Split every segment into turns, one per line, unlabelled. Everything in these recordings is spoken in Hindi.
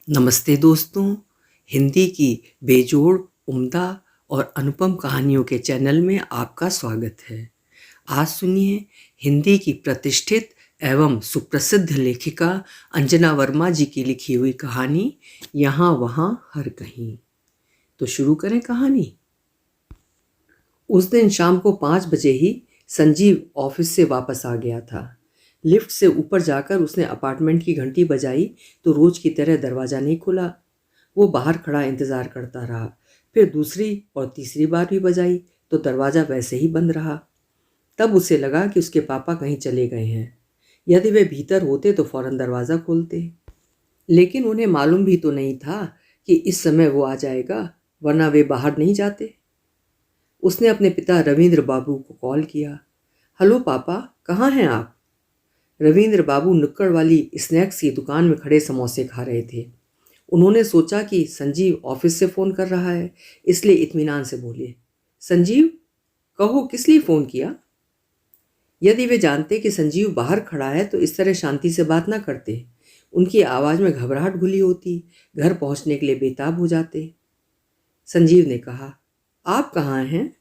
नमस्ते दोस्तों। हिंदी की बेजोड़, उम्दा और अनुपम कहानियों के चैनल में आपका स्वागत है। आज सुनिए हिंदी की प्रतिष्ठित एवं सुप्रसिद्ध लेखिका अंजना वर्मा जी की लिखी हुई कहानी यहाँ वहाँ हर कहीं। तो शुरू करें कहानी। उस दिन शाम को 5 बजे ही संजीव ऑफिस से वापस आ गया था। लिफ्ट से ऊपर जाकर उसने अपार्टमेंट की घंटी बजाई तो रोज की तरह दरवाज़ा नहीं खुला। वो बाहर खड़ा इंतज़ार करता रहा। फिर दूसरी और तीसरी बार भी बजाई तो दरवाज़ा वैसे ही बंद रहा। तब उसे लगा कि उसके पापा कहीं चले गए हैं। यदि वे भीतर होते तो फौरन दरवाज़ा खोलते, लेकिन उन्हें मालूम भी तो नहीं था कि इस समय वो आ जाएगा, वरना वे बाहर नहीं जाते। उसने अपने पिता रविंद्र बाबू को कॉल किया। हेलो पापा, कहाँ हैं आप? रविंद्र बाबू नुक्कड़ वाली स्नैक्स की दुकान में खड़े समोसे खा रहे थे। उन्होंने सोचा कि संजीव ऑफिस से फ़ोन कर रहा है, इसलिए इत्मीनान से बोले, संजीव, कहो किस लिए फ़ोन किया? यदि वे जानते कि संजीव बाहर खड़ा है तो इस तरह शांति से बात ना करते। उनकी आवाज़ में घबराहट घुली होती, घर पहुंचने के लिए बेताब हो जाते। संजीव ने कहा, आप कहाँ हैं?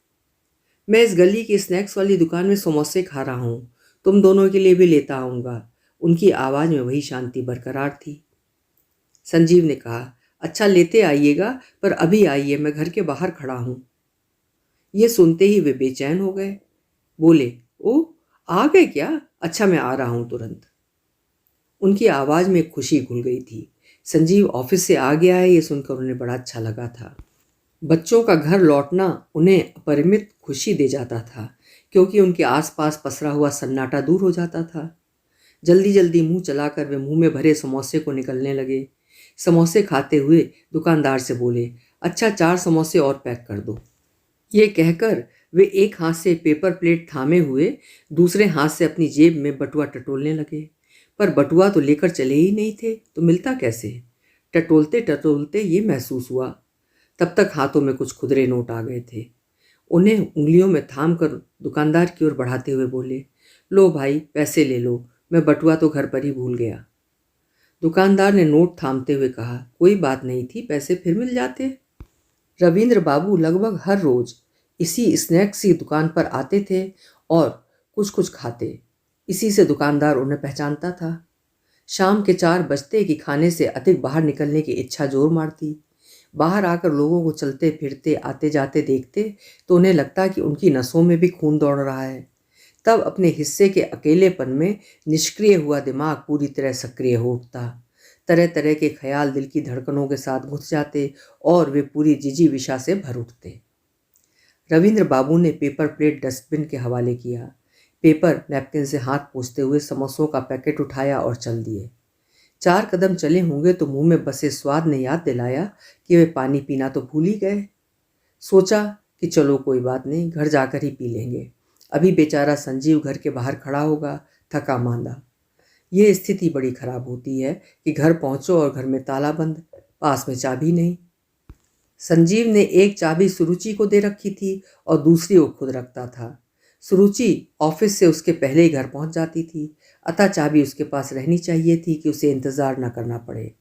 मैं इस गली की स्नैक्स वाली दुकान में समोसे खा रहा हूँ, तुम दोनों के लिए भी लेता आऊँगा। उनकी आवाज़ में वही शांति बरकरार थी। संजीव ने कहा, अच्छा लेते आइएगा, पर अभी आइए, मैं घर के बाहर खड़ा हूँ। ये सुनते ही वे बेचैन हो गए। बोले, ओ, आ गए क्या? अच्छा, मैं आ रहा हूँ तुरंत। उनकी आवाज़ में खुशी घुल गई थी। संजीव ऑफिस से आ गया है ये सुनकर उन्हें बड़ा अच्छा लगा था। बच्चों का घर लौटना उन्हें अपरिमित खुशी दे जाता था, क्योंकि उनके आसपास पसरा हुआ सन्नाटा दूर हो जाता था। जल्दी जल्दी मुंह चलाकर वे मुंह में भरे समोसे को निकलने लगे। समोसे खाते हुए दुकानदार से बोले, अच्छा 4 समोसे और पैक कर दो। ये कहकर वे एक हाथ से पेपर प्लेट थामे हुए दूसरे हाथ से अपनी जेब में बटुआ टटोलने लगे। पर बटुआ तो लेकर चले ही नहीं थे, तो मिलता कैसे? टटोलते टटोलते ये महसूस हुआ, तब तक हाथों में कुछ खुदरे नोट आ गए थे। उन्हें उंगलियों में थाम कर दुकानदार की ओर बढ़ाते हुए बोले, लो भाई, पैसे ले लो, मैं बटुआ तो घर पर ही भूल गया। दुकानदार ने नोट थामते हुए कहा, कोई बात नहीं थी, पैसे फिर मिल जाते। रविंद्र बाबू लगभग हर रोज इसी स्नैक्स की दुकान पर आते थे और कुछ कुछ खाते। इसी से दुकानदार उन्हें पहचानता था। शाम के 4 बजते कि खाने से अधिक बाहर निकलने की इच्छा जोर मारती। बाहर आकर लोगों को चलते फिरते आते जाते देखते तो उन्हें लगता कि उनकी नसों में भी खून दौड़ रहा है। तब अपने हिस्से के अकेलेपन में निष्क्रिय हुआ दिमाग पूरी तरह सक्रिय हो उठता। तरह तरह के ख्याल दिल की धड़कनों के साथ घुस जाते और वे पूरी जिजीविषा से भर उठते। रविंद्र बाबू ने पेपर प्लेट डस्टबिन के हवाले किया। पेपर नैपकिन से हाथ पोंछते हुए समोसों का पैकेट उठाया और चल दिए। 4 कदम चले होंगे तो मुंह में बसे स्वाद ने याद दिलाया कि वे पानी पीना तो भूल ही गए। सोचा कि चलो कोई बात नहीं, घर जाकर ही पी लेंगे। अभी बेचारा संजीव घर के बाहर खड़ा होगा, थका मांदा। ये स्थिति बड़ी खराब होती है कि घर पहुंचो और घर में ताला बंद, पास में चाबी नहीं। संजीव ने एक चाबी सुरुचि को दे रखी थी और दूसरी वो खुद रखता था। सुरुचि ऑफिस से उसके पहले ही घर पहुंच जाती थी, अतः चाबी उसके पास रहनी चाहिए थी कि उसे इंतजार न करना पड़े।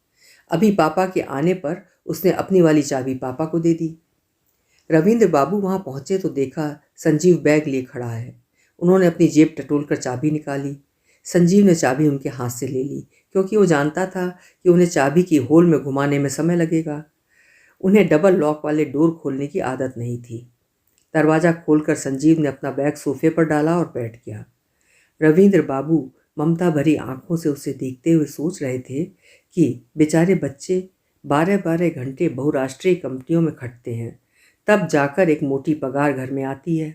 अभी पापा के आने पर उसने अपनी वाली चाबी पापा को दे दी। रविंद्र बाबू वहां पहुंचे तो देखा संजीव बैग लिए खड़ा है। उन्होंने अपनी जेब टटोलकर चाबी निकाली। संजीव ने चाबी उनके हाथ से ले ली, क्योंकि वो जानता था कि उन्हें चाबी की होल में घुमाने में समय लगेगा। उन्हें डबल लॉक वाले डोर खोलने की आदत नहीं थी। दरवाज़ा खोलकर संजीव ने अपना बैग सोफे पर डाला और बैठ गया। रविंद्र बाबू ममता भरी आंखों से उसे देखते हुए सोच रहे थे कि बेचारे बच्चे 12-12 घंटे बहुराष्ट्रीय कंपनियों में खटते हैं, तब जाकर एक मोटी पगार घर में आती है।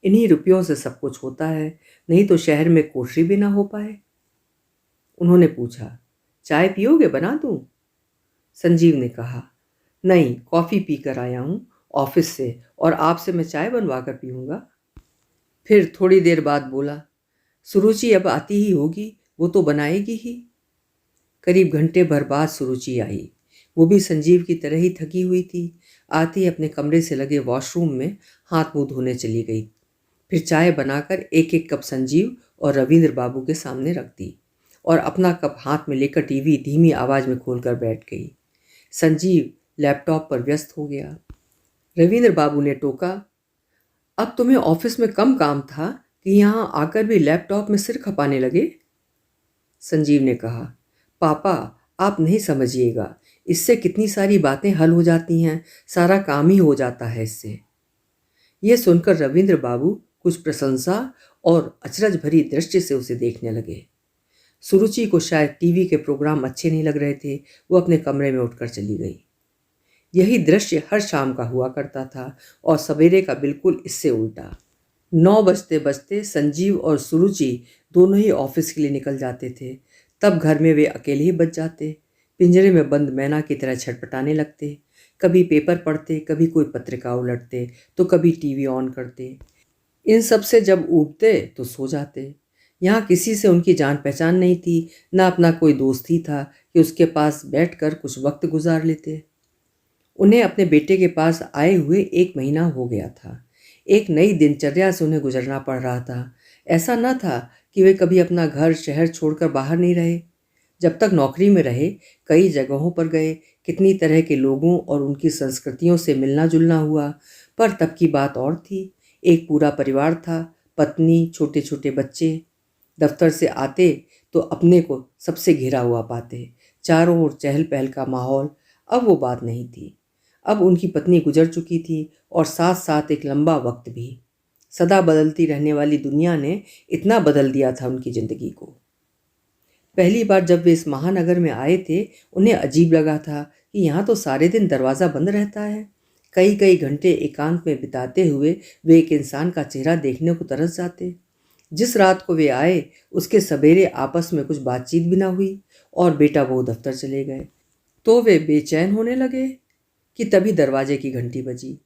इन्हीं रुपयों से सब कुछ होता है, नहीं तो शहर में कोठरी भी ना हो पाए। उन्होंने पूछा, चाय पियोगे, बना दूं? संजीव ने कहा, नहीं, कॉफ़ी पी कर आया हूँ ऑफिस से, और आपसे मैं चाय बनवा कर पीऊँगा। फिर थोड़ी देर बाद बोला, सुरुचि अब आती ही होगी, वो तो बनाएगी ही। करीब घंटे भर बाद सुरुचि आई। वो भी संजीव की तरह ही थकी हुई थी। आती अपने कमरे से लगे वॉशरूम में हाथ मुंह धोने चली गई। फिर चाय बनाकर एक एक कप संजीव और रविंद्र बाबू के सामने रख दी और अपना कप हाथ में लेकर टीवी धीमी आवाज़ में खोलकर बैठ गई। संजीव लैपटॉप पर व्यस्त हो गया। रविंद्र बाबू ने टोका, अब तुम्हें ऑफिस में कम काम था कि यहाँ आकर भी लैपटॉप में सिर खपाने लगे? संजीव ने कहा, पापा आप नहीं समझिएगा, इससे कितनी सारी बातें हल हो जाती हैं, सारा काम ही हो जाता है इससे। यह सुनकर रविंद्र बाबू कुछ प्रशंसा और अचरज भरी दृष्टि से उसे देखने लगे। सुरुचि को शायद टीवी के प्रोग्राम अच्छे नहीं लग रहे थे, वो अपने कमरे में उठकर चली गई। यही दृश्य हर शाम का हुआ करता था और सवेरे का बिल्कुल इससे उल्टा। 9 बजते बजते संजीव और सुरुचि दोनों ही ऑफिस के लिए निकल जाते थे। तब घर में वे अकेले ही बच जाते, पिंजरे में बंद मैना की तरह छटपटाने लगते। कभी पेपर पढ़ते, कभी कोई पत्रिका उलटते, तो कभी टीवी ऑन करते। इन सब से जब ऊबते तो सो जाते। यहाँ किसी से उनकी जान पहचान नहीं थी, न अपना कोई दोस्त ही था कि उसके पास बैठकर कुछ वक्त गुजार लेते। उन्हें अपने बेटे के पास आए हुए 1 महीना हो गया था। एक नई दिनचर्या से उन्हें गुजरना पड़ रहा था। ऐसा न था कि वे कभी अपना घर शहर छोड़कर बाहर नहीं रहे। जब तक नौकरी में रहे, कई जगहों पर गए, कितनी तरह के लोगों और उनकी संस्कृतियों से मिलना जुलना हुआ। पर तब की बात और थी। एक पूरा परिवार था, पत्नी, छोटे छोटे बच्चे। दफ्तर से आते तो अपने को सबसे घिरा हुआ पाते, चारों ओर चहल पहल का माहौल। अब वो बात नहीं थी। अब उनकी पत्नी गुजर चुकी थी और साथ साथ एक लंबा वक्त भी। सदा बदलती रहने वाली दुनिया ने इतना बदल दिया था उनकी जिंदगी को। पहली बार जब वे इस महानगर में आए थे, उन्हें अजीब लगा था कि यहाँ तो सारे दिन दरवाज़ा बंद रहता है। कई कई घंटे एकांत में बिताते हुए वे एक इंसान का चेहरा देखने को तरस जाते। जिस रात को वे आए, उसके सवेरे आपस में कुछ बातचीत भी ना हुई और बेटा बहू दफ्तर चले गए। तो वे बेचैन होने लगे कि तभी दरवाजे की घंटी बजी।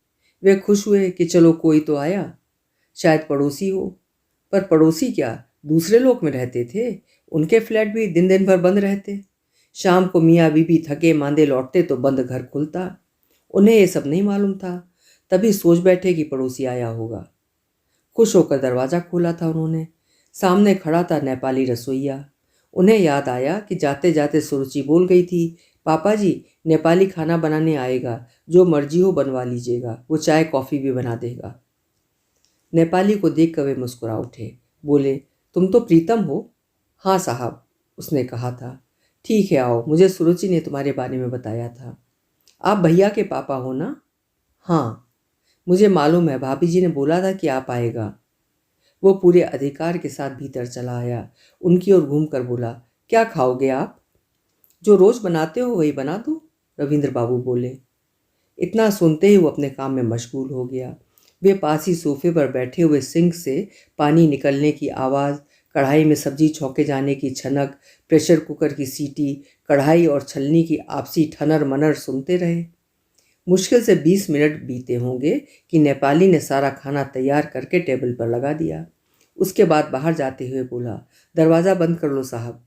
वे खुश हुए कि चलो कोई तो आया, शायद पड़ोसी हो। पर पड़ोसी क्या, दूसरे लोक में रहते थे। उनके फ्लैट भी दिन दिन भर बंद रहते। शाम को मियाँ बीबी थके मांदे लौटते तो बंद घर खुलता। उन्हें ये सब नहीं मालूम था। तभी सोच बैठे कि पड़ोसी आया होगा। खुश होकर दरवाज़ा खोला था उन्होंने। सामने खड़ा था नेपाली रसोइया। उन्हें याद आया कि जाते जाते सुरुचि बोल गई थी, पापा जी नेपाली खाना बनाने आएगा, जो मर्जी हो बनवा लीजिएगा, वो चाय कॉफ़ी भी बना देगा। नेपाली को देख कर वे मुस्कुरा उठे, बोले, तुम तो प्रीतम हो? हाँ साहब, उसने कहा था। ठीक है आओ, मुझे सुरुचि ने तुम्हारे बारे में बताया था। आप भैया के पापा हो ना? हाँ, मुझे मालूम है, भाभी जी ने बोला था कि आप आएगा। वो पूरे अधिकार के साथ भीतर चला आया। उनकी ओर घूमकर बोला, क्या खाओगे आप? जो रोज बनाते हो वही बना दो, रविंद्र बाबू बोले। इतना सुनते ही वो अपने काम में मशगूल हो गया। वे पास ही सोफे पर बैठे हुए सिंक से पानी निकलने की आवाज़, कढ़ाई में सब्जी छौंके जाने की छनक, प्रेशर कुकर की सीटी, कढ़ाई और छलनी की आपसी ठनर मनर सुनते रहे। मुश्किल से 20 मिनट बीते होंगे कि नेपाली ने सारा खाना तैयार करके टेबल पर लगा दिया। उसके बाद बाहर जाते हुए बोला, दरवाज़ा बंद कर लो साहब।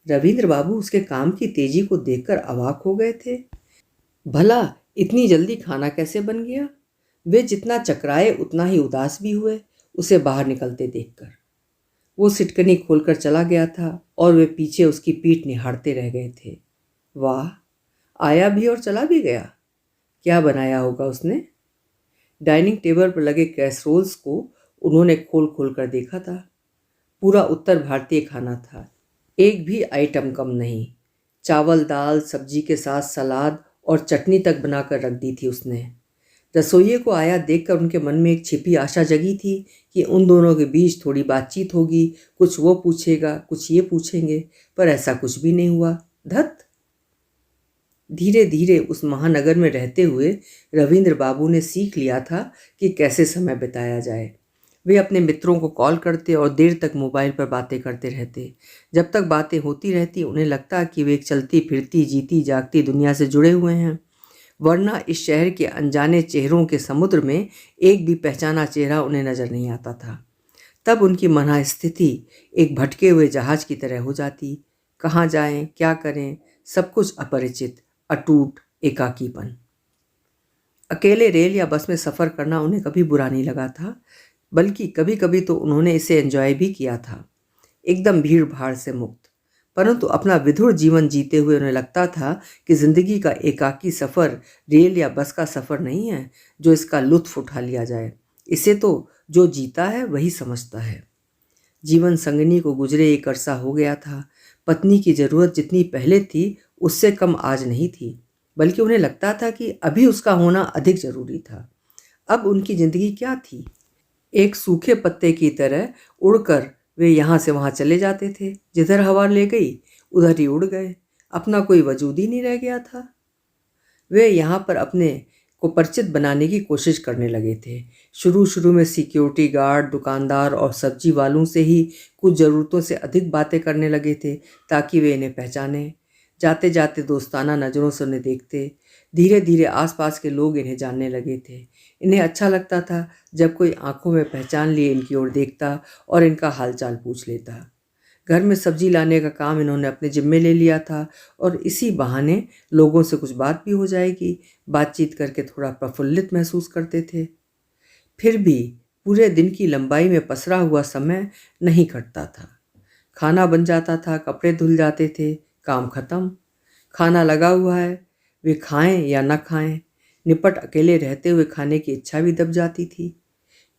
रविंद्र बाबू उसके काम की तेजी को देखकर अवाक हो गए थे। भला इतनी जल्दी खाना कैसे बन गया? वे जितना चकराए उतना ही उदास भी हुए उसे बाहर निकलते देखकर। वो सिटकनी खोलकर चला गया था और वे पीछे उसकी पीठ निहारते रह गए थे। वाह, आया भी और चला भी गया। क्या बनाया होगा उसने? डाइनिंग टेबल पर लगे कैसरोल्स को उन्होंने खोल खोल कर देखा था। पूरा उत्तर भारतीय खाना था, एक भी आइटम कम नहीं। चावल दाल सब्जी के साथ सलाद और चटनी तक बनाकर रख दी थी उसने। रसोइये को आया देखकर उनके मन में एक छिपी आशा जगी थी कि उन दोनों के बीच थोड़ी बातचीत होगी, कुछ वो पूछेगा कुछ ये पूछेंगे, पर ऐसा कुछ भी नहीं हुआ। धत। धीरे धीरे उस महानगर में रहते हुए रविंद्र बाबू ने सीख लिया था कि कैसे समय बिताया जाए। वे अपने मित्रों को कॉल करते और देर तक मोबाइल पर बातें करते रहते। जब तक बातें होती रहती उन्हें लगता कि वे एक चलती फिरती जीती जागती दुनिया से जुड़े हुए हैं, वरना इस शहर के अनजाने चेहरों के समुद्र में एक भी पहचाना चेहरा उन्हें नजर नहीं आता था। तब उनकी मनःस्थिति एक भटके हुए जहाज की तरह हो जाती। कहाँ जाएं, क्या करें, सब कुछ अपरिचित, अटूट एकाकीपन। अकेले रेल या बस में सफ़र करना उन्हें कभी बुरा नहीं लगा था, बल्कि कभी कभी तो उन्होंने इसे एंजॉय भी किया था, एकदम भीड़ भाड़ से मुक्त। परंतु अपना विधुर जीवन जीते हुए उन्हें लगता था कि जिंदगी का एकाकी सफ़र रेल या बस का सफ़र नहीं है जो इसका लुत्फ उठा लिया जाए। इसे तो जो जीता है वही समझता है। जीवन संगिनी को गुजरे एक अरसा हो गया था। पत्नी की जरूरत जितनी पहले थी उससे कम आज नहीं थी, बल्कि उन्हें लगता था कि अभी उसका होना अधिक जरूरी था। अब उनकी जिंदगी क्या थी? एक सूखे पत्ते की तरह उड़कर वे यहाँ से वहाँ चले जाते थे। जिधर हवा ले गई उधर ही उड़ गए। अपना कोई वजूद ही नहीं रह गया था। वे यहाँ पर अपने को परिचित बनाने की कोशिश करने लगे थे। शुरू शुरू में सिक्योरिटी गार्ड, दुकानदार और सब्जी वालों से ही कुछ ज़रूरतों से अधिक बातें करने लगे थे ताकि वे इन्हें पहचानें। जाते जाते दोस्ताना नज़रों से उन्हें देखते। धीरे धीरे आसपास के लोग इन्हें जानने लगे थे। इन्हें अच्छा लगता था जब कोई आंखों में पहचान लिए इनकी ओर देखता और इनका हालचाल पूछ लेता। घर में सब्जी लाने का काम इन्होंने अपने जिम्मे ले लिया था और इसी बहाने लोगों से कुछ बात भी हो जाएगी, बातचीत करके थोड़ा प्रफुल्लित महसूस करते थे। फिर भी पूरे दिन की लंबाई में पसरा हुआ समय नहीं कटता था। खाना बन जाता था, कपड़े धुल जाते थे, काम खत्म। खाना लगा हुआ है, वे खाएं या न खाएं, निपट अकेले रहते हुए खाने की इच्छा भी दब जाती थी।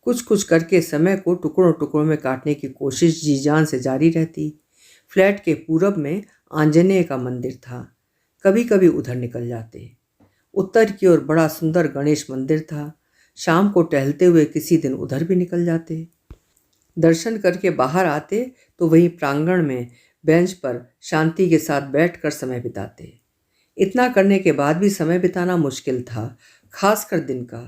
कुछ कुछ करके समय को टुकड़ों टुकड़ों में काटने की कोशिश जी जान से जारी रहती। फ्लैट के पूरब में आंजनेय का मंदिर था। कभी कभी उधर निकल जाते। उत्तर की ओर बड़ा सुंदर गणेश मंदिर था। शाम को टहलते हुए किसी दिन उधर भी निकल जाते। दर्शन करके बाहर आते तो वहीं प्रांगण में बेंच पर शांति के साथ बैठकर समय बिताते। इतना करने के बाद भी समय बिताना मुश्किल था, खासकर दिन का।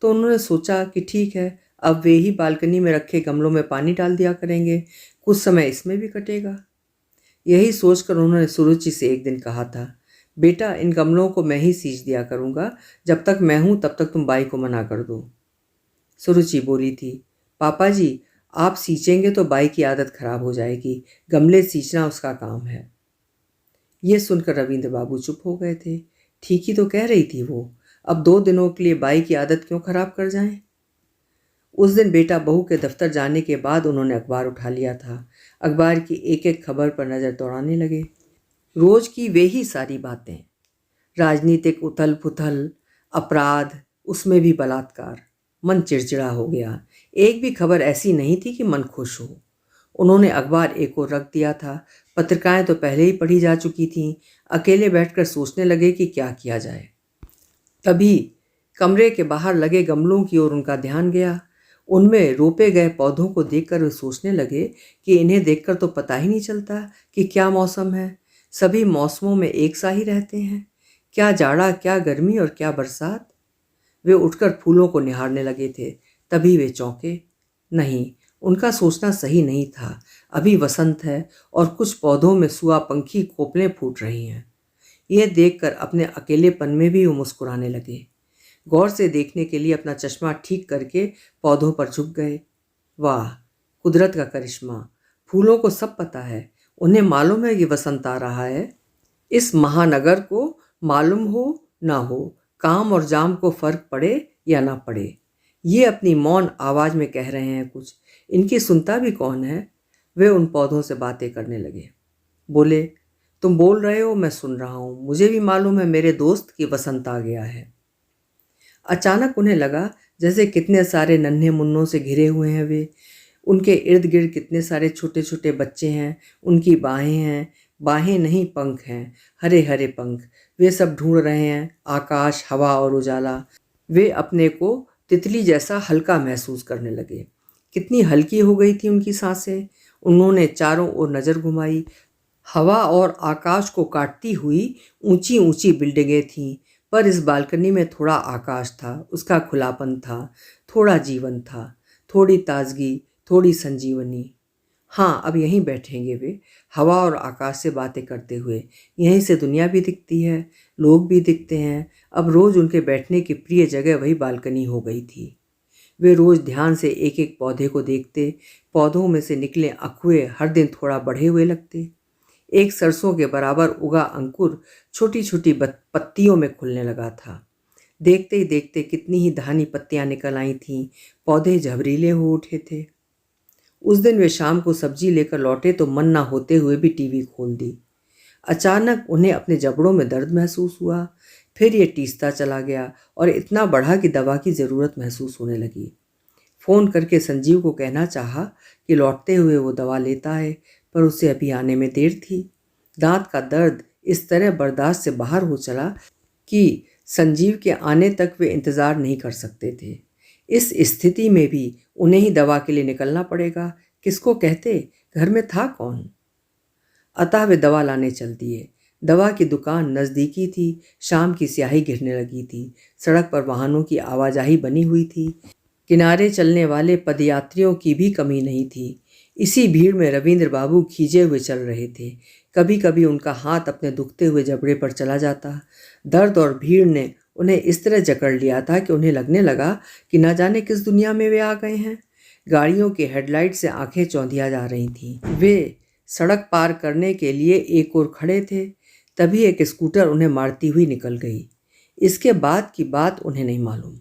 तो उन्होंने सोचा कि ठीक है, अब वे ही बालकनी में रखे गमलों में पानी डाल दिया करेंगे, कुछ समय इसमें भी कटेगा। यही सोचकर उन्होंने सुरुचि से एक दिन कहा था, बेटा इन गमलों को मैं ही सींच दिया करूँगा, जब तक मैं हूँ तब तक तुम बाई को मना कर दो। सुरुचि बोली थी, पापा जी आप सींचेंगे तो बाई की आदत खराब हो जाएगी, गमले सींचना उसका काम है। ये सुनकर रविंद्र बाबू चुप हो गए थे। ठीक ही तो कह रही थी वो, अब 2 दिनों के लिए बाई की आदत क्यों खराब कर जाएं? उस दिन बेटा बहू के दफ्तर जाने के बाद उन्होंने अखबार उठा लिया था। अखबार की एक एक खबर पर नज़र दौड़ाने लगे। रोज की वे ही सारी बातें, राजनीतिक उथल पुथल, अपराध, उसमें भी बलात्कार। मन चिड़चिड़ा हो गया। एक भी खबर ऐसी नहीं थी कि मन खुश हो। उन्होंने अखबार एक ओर रख दिया था। पत्रिकाएं तो पहले ही पढ़ी जा चुकी थीं। अकेले बैठकर सोचने लगे कि क्या किया जाए। तभी कमरे के बाहर लगे गमलों की ओर उनका ध्यान गया। उनमें रोपे गए पौधों को देखकर वे सोचने लगे कि इन्हें देखकर तो पता ही नहीं चलता कि क्या मौसम है। सभी मौसमों में एक सा ही रहते हैं, क्या जाड़ा, क्या गर्मी और क्या बरसात। वे उठकर फूलों को निहारने लगे थे। तभी वे चौंके। नहीं, उनका सोचना सही नहीं था। अभी वसंत है और कुछ पौधों में सुआ पंखी कोपलें फूट रही हैं। ये देखकर अपने अकेलेपन में भी वो मुस्कुराने लगे। गौर से देखने के लिए अपना चश्मा ठीक करके पौधों पर झुक गए। वाह, कुदरत का करिश्मा! फूलों को सब पता है। उन्हें मालूम है कि वसंत आ रहा है। इस महानगर को मालूम हो ना हो, काम और जाम को फर्क पड़े या ना पड़े, ये अपनी मौन आवाज में कह रहे हैं कुछ। इनकी सुनता भी कौन है? वे उन पौधों से बातें करने लगे। बोले, तुम बोल रहे हो, मैं सुन रहा हूँ। मुझे भी मालूम है मेरे दोस्त की वसंत आ गया है। अचानक उन्हें लगा जैसे कितने सारे नन्हे मुन्नों से घिरे हुए हैं वे। उनके इर्द गिर्द कितने सारे छोटे छोटे बच्चे हैं। उनकी बाहें हैं, बाहें नहीं पंख हैं, हरे हरे पंख। वे सब ढूंढ रहे हैं आकाश, हवा और उजाला। वे अपने को तितली जैसा हल्का महसूस करने लगे। कितनी हल्की हो गई थी उनकी सांसें। उन्होंने चारों ओर नज़र घुमाई। हवा और आकाश को काटती हुई ऊंची ऊंची बिल्डिंगें थीं, पर इस बालकनी में थोड़ा आकाश था, उसका खुलापन था, थोड़ा जीवन था, थोड़ी ताजगी, थोड़ी संजीवनी। हाँ, अब यहीं बैठेंगे वे, हवा और आकाश से बातें करते हुए। यहीं से दुनिया भी दिखती है, लोग भी दिखते हैं। अब रोज़ उनके बैठने की प्रिय जगह वही बालकनी हो गई थी। वे रोज़ ध्यान से एक एक पौधे को देखते। पौधों में से निकले अखुए हर दिन थोड़ा बढ़े हुए लगते। एक सरसों के बराबर उगा अंकुर छोटी छोटी पत्तियों में खुलने लगा था। देखते ही देखते कितनी ही धानी पत्तियां निकल आई थीं। पौधे झबरीले हो उठे थे। उस दिन वे शाम को सब्जी लेकर लौटे तो मन ना होते हुए भी टीवी खोल दी। अचानक उन्हें अपने जबड़ों में दर्द महसूस हुआ। फिर ये टीसता चला गया और इतना बढ़ा कि दवा की ज़रूरत महसूस होने लगी। फ़ोन करके संजीव को कहना चाहा कि लौटते हुए वो दवा लेता है, पर उसे अभी आने में देर थी। दांत का दर्द इस तरह बर्दाश्त से बाहर हो चला कि संजीव के आने तक वे इंतज़ार नहीं कर सकते थे। इस स्थिति में भी उन्हें ही दवा के लिए निकलना पड़ेगा। किसको कहते, घर में था कौन? अतः वे दवा लाने चल दिए। दवा की दुकान नज़दीकी थी। शाम की स्याही घिरने लगी थी। सड़क पर वाहनों की आवाजाही बनी हुई थी। किनारे चलने वाले पदयात्रियों की भी कमी नहीं थी। इसी भीड़ में रविंद्र बाबू खींचे हुए चल रहे थे। कभी कभी उनका हाथ अपने दुखते हुए जबड़े पर चला जाता। दर्द और भीड़ ने उन्हें इस तरह जकड़ लिया था कि उन्हें लगने लगा कि न जाने किस दुनिया में वे आ गए हैं। गाड़ियों के हेडलाइट से आंखें चौंधिया जा रही थीं। वे सड़क पार करने के लिए एक ओर खड़े थे, तभी एक स्कूटर उन्हें मारती हुई निकल गई। इसके बाद की बात उन्हें नहीं मालूम।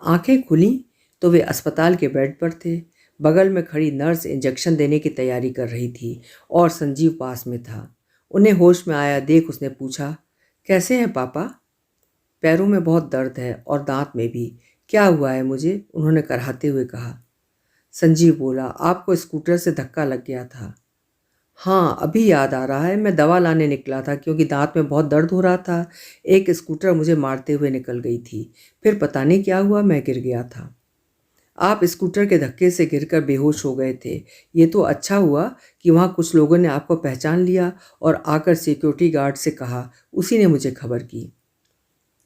आंखें खुलीं तो वे अस्पताल के बेड पर थे। बगल में खड़ी नर्स इंजेक्शन देने की तैयारी कर रही थी और संजीव पास में था। उन्हें होश में आया देख उसने पूछा, कैसे हैं पापा? पैरों में बहुत दर्द है और दांत में भी। क्या हुआ है मुझे? उन्होंने कराहते हुए कहा। संजीव बोला, आपको स्कूटर से धक्का लग गया था। हाँ, अभी याद आ रहा है, मैं दवा लाने निकला था क्योंकि दांत में बहुत दर्द हो रहा था। एक स्कूटर मुझे मारते हुए निकल गई थी। फिर पता नहीं क्या हुआ, मैं गिर गया था। आप स्कूटर के धक्के से गिरकर बेहोश हो गए थे। ये तो अच्छा हुआ कि वहाँ कुछ लोगों ने आपको पहचान लिया और आकर सिक्योरिटी गार्ड से कहा, उसी ने मुझे खबर की।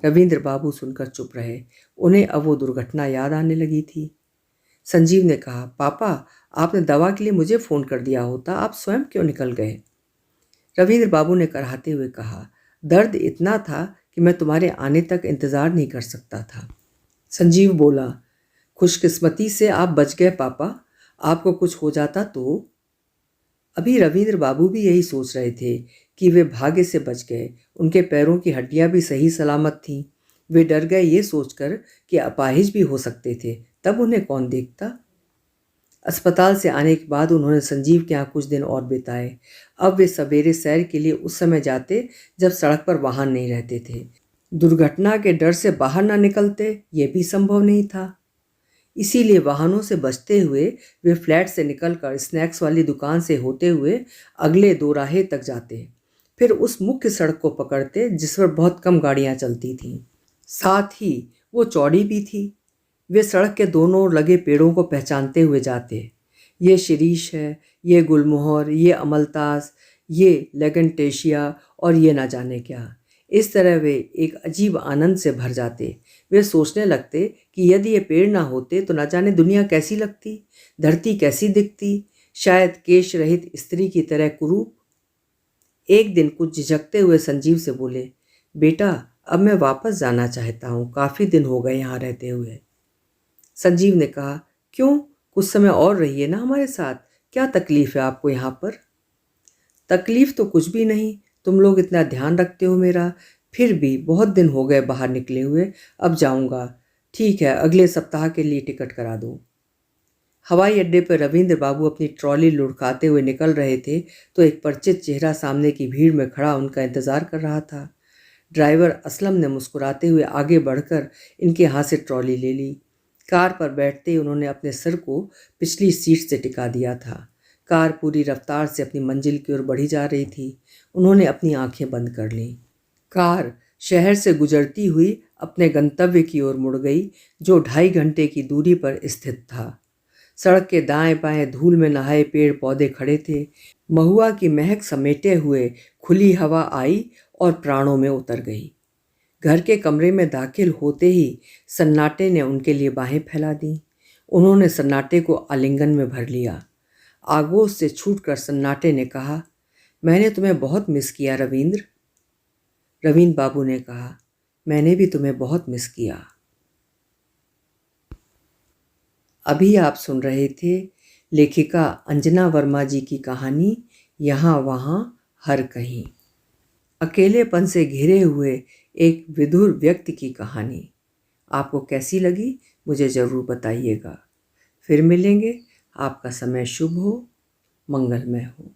रविंद्र बाबू सुनकर चुप रहे। उन्हें अब वो दुर्घटना याद आने लगी थी। संजीव ने कहा, पापा, आपने दवा के लिए मुझे फ़ोन कर दिया होता, आप स्वयं क्यों निकल गए? रविंद्र बाबू ने कराहते हुए कहा, दर्द इतना था कि मैं तुम्हारे आने तक इंतज़ार नहीं कर सकता था। संजीव बोला, खुशकिस्मती से आप बच गए पापा, आपको कुछ हो जाता तो? अभी रविंद्र बाबू भी यही सोच रहे थे कि वे भाग्य से बच गए। उनके पैरों की हड्डियां भी सही सलामत थीं। वे डर गए ये सोचकर कि अपाहिज भी हो सकते थे, तब उन्हें कौन देखता। अस्पताल से आने के बाद उन्होंने संजीव के यहाँ कुछ दिन और बिताए। अब वे सवेरे सैर के लिए उस समय जाते जब सड़क पर वाहन नहीं रहते थे। दुर्घटना के डर से बाहर ना निकलते, ये भी संभव नहीं था। इसीलिए वाहनों से बचते हुए वे फ्लैट से निकलकर स्नैक्स वाली दुकान से होते हुए अगले दोराहे तक जाते। फिर उस मुख्य सड़क को पकड़ते जिस पर बहुत कम गाड़ियां चलती थीं। साथ ही वो चौड़ी भी थी। वे सड़क के दोनों ओर लगे पेड़ों को पहचानते हुए जाते। ये शिरीष है, ये गुलमोहर, ये अमलतास, ये लेगेंटेशिया और ये ना जाने क्या। इस तरह वे एक अजीब आनंद से भर जाते। वे सोचने लगते कि यदि ये पेड़ ना होते तो ना जाने दुनिया कैसी लगती, धरती कैसी दिखती, शायद केश रहित स्त्री की तरह कुरूप। एक दिन कुछ झिझकते हुए संजीव से बोले, बेटा, अब मैं वापस जाना चाहता हूँ, काफ़ी दिन हो गए यहाँ रहते हुए। संजीव ने कहा, क्यों, कुछ समय और रहिए ना हमारे साथ, क्या तकलीफ है आपको यहाँ पर? तकलीफ तो कुछ भी नहीं, तुम लोग इतना ध्यान रखते हो मेरा। फिर भी बहुत दिन हो गए बाहर निकले हुए, अब जाऊंगा। ठीक है, अगले सप्ताह के लिए टिकट करा दो। हवाई अड्डे पर रविंद्र बाबू अपनी ट्रॉली लुढ़काते हुए निकल रहे थे तो एक परिचित चेहरा सामने की भीड़ में खड़ा उनका इंतजार कर रहा था। ड्राइवर असलम ने मुस्कुराते हुए आगे बढ़कर इनके हाथ से ट्रॉली ले ली। कार पर बैठते ही उन्होंने अपने सर को पिछली सीट से टिका दिया था। कार पूरी रफ्तार से अपनी मंजिल की ओर बढ़ी जा रही थी। उन्होंने अपनी आंखें बंद कर लीं। कार शहर से गुजरती हुई अपने गंतव्य की ओर मुड़ गई, जो 2.5 घंटे की दूरी पर स्थित था। सड़क के दाएं बाएं धूल में नहाए पेड़ पौधे खड़े थे। महुआ की महक समेटे हुए खुली हवा आई और प्राणों में उतर गई। घर के कमरे में दाखिल होते ही सन्नाटे ने उनके लिए बाहें फैला दी। उन्होंने सन्नाटे को आलिंगन में भर लिया। आगोश से छूटकर सन्नाटे ने कहा, मैंने तुम्हें बहुत मिस किया रविंद्र। रविंद्र बाबू ने कहा, मैंने भी तुम्हें बहुत मिस किया। अभी आप सुन रहे थे लेखिका अंजना वर्मा जी की कहानी यहाँ वहाँ हर कहीं। अकेलेपन से घिरे हुए एक विधुर व्यक्ति की कहानी। आपको कैसी लगी मुझे ज़रूर बताइएगा। फिर मिलेंगे आपका समय शुभ हो, मंगलमय हो।